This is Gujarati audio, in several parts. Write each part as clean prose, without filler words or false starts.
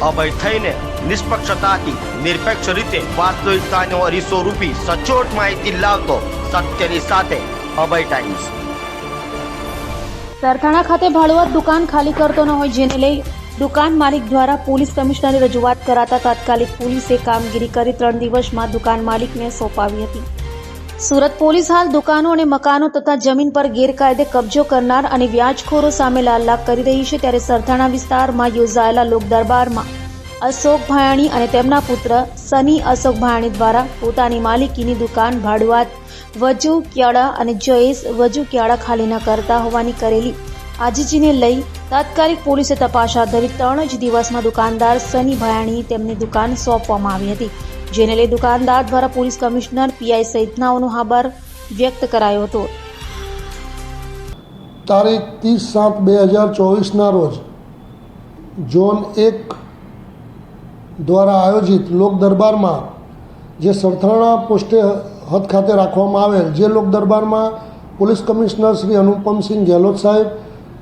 અભય થઈને નિષ્પક્ષતાથી નિરપેક્ષ રીતે વાસ્તવિકતાનો અરીસો રૂપી સચોટ માહિતી લાવતો સત્યની સાથે અભય ટાઈમ્સ। સરથાણા ખાતે ભાડુઆત દુકાન ખાલી કરતો ન હોય જેને લઈ દુકાન માલિક દ્વારા પોલીસ કમિશનરે રજૂઆત કરાતા તાત્કાલિક પોલીસે કામગીરી કરી 3 દિવસમાં દુકાન માલિકને સોંપાવી હતી। સુરત પોલીસ હાલ દુકાનો અને મકાનો તથા જમીન પર ગેરકાયદે કબજો કરનાર અને વ્યાજખોરો સામે લાલાક કરી રહી છે। ત્યારે સરથાણા વિસ્તારમાં યોજાયેલા લોક દરબારમાં અશોક ભાયાણી અને તેમના પુત્ર સની અશોક ભાયાણી દ્વારા પોતાની માલિકીની દુકાન ભાડુઆત વજુ ક્યાળા અને જયેશ વજુ ક્યાળા ખાલી ન કરતા હોવાની કરેલી આજીજીને લઈ તાત્કાલિક પોલીસે તપાસ હાથ ધરી 3 જ દિવસમાં દુકાનદાર સની ભાયાણી તેમની દુકાન સોંપવામાં આવી હતી, જેને લઈ દુકાનદાર દ્વારા પોલીસ કમિશનર પીઆઈ સહિતનાઓનો આભાર વ્યક્ત કરાયો હતો। તારીખ 30/7/2024ના રોજ ઝોન 1 દ્વારા આયોજિત લોક દરબારમાં જે સરથાણા પોસ્ટે હદ ખાતે રાખવામાં આવેલ જે લોક દરબારમાં પોલીસ કમિશનર શ્રી અનુપમસિંહ ગેહલોત સાહેબ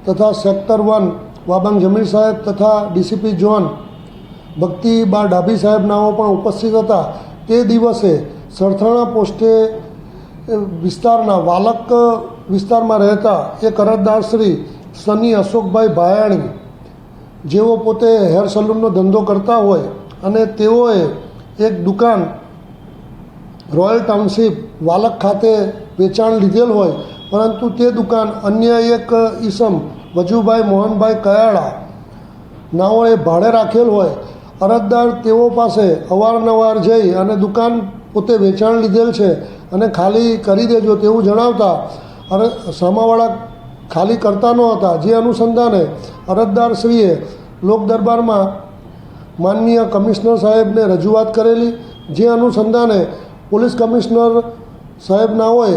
તથા સેક્ટર 1 વાબાંગ જમીર સાહેબ તથા ડીસીપી ઝોન ભક્તિબા ડાભી સાહેબનાઓ પણ ઉપસ્થિત હતા। તે દિવસે સરથાણા પોસ્ટે વિસ્તારના વાલક વિસ્તારમાં રહેતા એક અરજદાર શ્રી સની અશોકભાઈ ભાયાણી જેઓ પોતે હેર સલૂનનો ધંધો કરતા હોય અને તેઓએ એક દુકાન રોયલ ટાઉનશીપ વાલક ખાતે વેચાણ લીધેલ હોય, પરંતુ તે દુકાન અન્ય એક ઈસમ વજુભાઈ મોહનભાઈ કયાળા નાઓએ ભાડે રાખેલ હોય। અરજદાર તેઓ પાસે અવારનવાર જઈ અને દુકાન પોતે વેચાણ લીધેલ છે અને ખાલી કરી દેજો તેવું જણાવતા સામાવાળા ખાલી કરતા ન હતા, જે અનુસંધાને અરજદારશ્રીએ લોક દરબારમાં માનનીય કમિશનર સાહેબને રજૂઆત કરેલી, જે અનુસંધાને પોલીસ કમિશનર સાહેબનાઓએ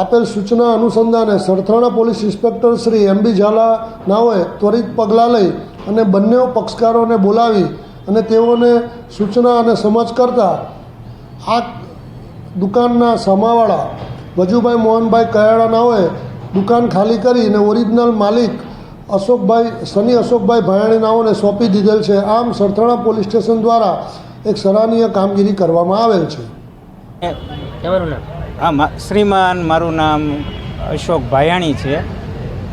આપેલ સૂચના અનુસંધાને Sarthana police inspector Shri MB Jhala નાઓએ ત્વરિત પગલાં લઈ અને બંને પક્ષકારોને બોલાવી અને તેઓને સૂચના અને સમજ કરતા આ દુકાનના સામાવાળા વજુભાઈ મોહનભાઈ કયાળા નાઓએ દુકાન ખાલી કરીને ઓરિજિનલ માલિક સની અશોકભાઈ ભાયાણી નાઓને સોંપી દીધેલ છે। આમ સરથાણા પોલીસ સ્ટેશન દ્વારા એક સરાહનીય કામગીરી કરવામાં આવેલ છે। હા, શ્રીમાન, મારું નામ અશોક ભાયાણી છે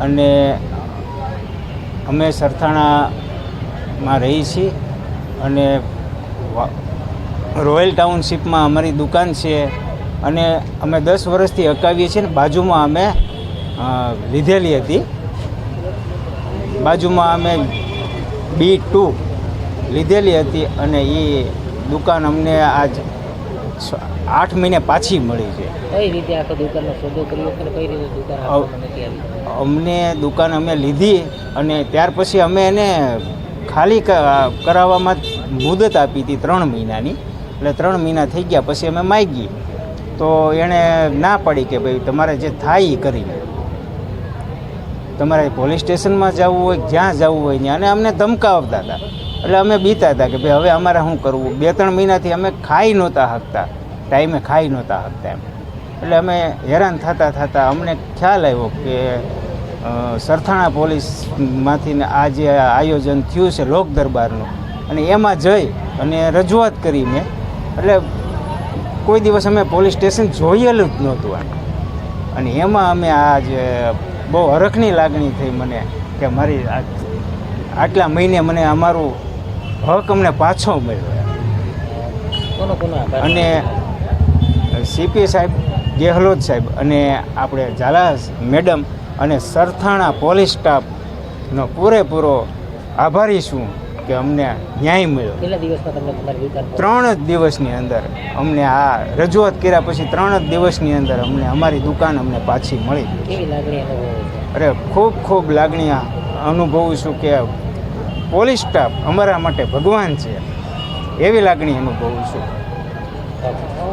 અને અમે સરથાણામાં રહીએ છીએ અને રોયલ ટાઉનશીપમાં અમારી દુકાન છે અને અમે 10 વર્ષથી હકાવીએ છીએ ને બાજુમાં અમે લીધેલી હતી। બાજુમાં અમે B2 લીધેલી હતી અને એ દુકાન અમને આજ 8 મહિને પાછી મળી છે। કઈ રીતે આખો દુકાનનો સોદો કર્યો કે કઈ રીતે દુકાન અમને દુકાન અમે લીધી અને ત્યાર પછી અમે એને ખાલી કરાવવામાં મુદત આપી હતી 3 મહિનાની, એટલે 3 મહિના થઈ ગયા પછી અમે માગી તો એણે ના પાડી કે ભાઈ તમારે જે થાય એ કરી લે, તમારે પોલીસ સ્ટેશનમાં જવું હોય જ્યાં જવું હોય ત્યાં, અને અમને ધમકાવતા હતા। એટલે અમે બીતા હતા કે ભાઈ હવે અમારે શું કરવું। 2-3 મહિનાથી અમે ખાઈ નહોતા શકતા, ટાઈમે ખાઈ નહોતા શકતા એમ, એટલે અમે હેરાન થતાં અમને ખ્યાલ આવ્યો કે સરથાણા પોલીસમાંથી આ જે આયોજન થયું છે લોક દરબારનું, અને એમાં જઈ અને રજૂઆત કરી મેં, એટલે કોઈ દિવસ અમે પોલીસ સ્ટેશન જોયેલું જ નહોતું અને એમાં અમે આજ બહુ હરખની લાગણી થઈ મને કે મારી આટલા મહિને મને અમારું હક અમને પાછો મળ્યો। અને સીપી સાહેબ, ગેહલોત સાહેબ અને આપણે ઝાલા મેડમ અને સરથાણા પોલીસ સ્ટાફનો પૂરેપૂરો આભારી છું કે અમને ન્યાય મળ્યો। કેટલા દિવસમાં તમને તમારી દુકાન 3 જ દિવસની અંદર અમને આ રજૂઆત કર્યા પછી 3 જ દિવસની અંદર અમને અમારી દુકાન અમને પાછી મળી। કેવી લાગણી અનુભવો? અરે ખૂબ લાગણી અનુભવું છું કે પોલીસ સ્ટાફ અમારા માટે ભગવાન છે, એવી લાગણી અનુભવું છું।